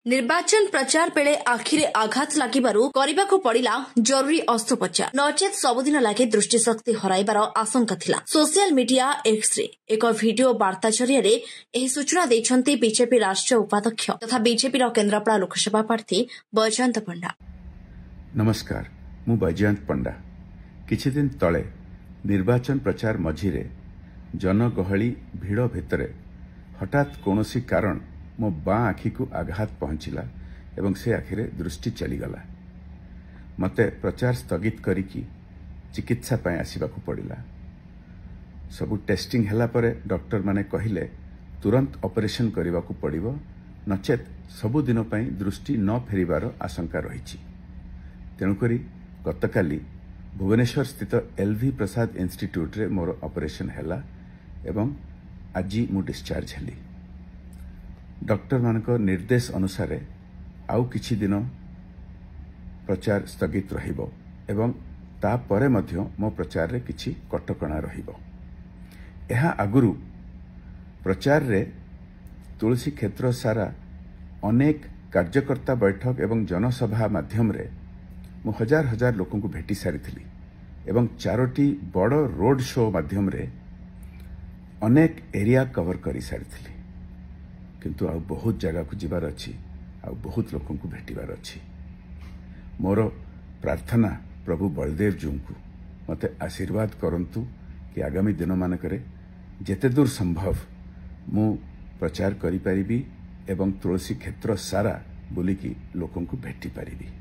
निर्वाचन प्रचार बेले आखिरे आघात लागिबारु କରିବାକୁ पड़िला जरूरी अस्त्रोपचार नचेत सबुदिन लागे दृष्टिशक्ति हराइबार आशंका थिला। सोशल मीडिया एक्स रे एक वीडियो वार्ता जरिए एही सूचना दैछन्ती बीजेपी राष्ट्रीय उपाध्यक्ष तथा बीजेपी केन्द्रापड़ा लोकसभा प्रार्थी बैजयंत पंडा। नमस्कार, मु बैजयंत पंडा। किछि दिन तले निर्वाचन प्रचार मझिरे जनगहली भिड़ भितरे हठात कोनोसी कारण मो बाँ आखि को आघात पहुंचला एवं से आखिरे दृष्टि चलीगला। मते प्रचार स्थगित करिकी चिकित्सा पाए आसिबाकू पड़िला। सबु टेस्टिंग हला परे डॉक्टर माने कहिले तुरंत ऑपरेशन करिबाकू पड़िबो, नचेत सबु दिन पाई दृष्टि न फेरिबार आशंका रहिछि। तेणुकरी गतकाली भुवनेश्वर स्थित एलवी प्रसाद इंस्टीट्यूट रे मोर ऑपरेशन हला एवं आजी मु डिस्चार्ज हेली। डॉक्टर मानक निर्देश अनुसार आउ किछि दिन प्रचार स्थगित रहिबो एवं ता परे मध्य मो प्रचार रे किछि कटकणा रहिबो। एहा आगुरु प्रचार रे तुलसी क्षेत्र सारा अनेक कार्यकर्ता बैठक एवं जनसभा माध्यम रे मु हजार हजार लोकन को भेटी सारिथिली एवं 4टी बड़ रोड शो माध्यम रे अनेक एरिया कवर करी सारिथिली। किंतु आउ बहुत जगह को जीवार अच्छी, आउ बहुत लोगों को भेटिबार अच्छी। मोर प्रार्थना प्रभु बलदेव जी को मते आशीर्वाद करंतु कि आगामी दिन मानकरे जेते दूर संभव मु प्रचार करि परिबी एवं तुलसी क्षेत्र सारा बुलिकी लोगों को भेटी पारिबी।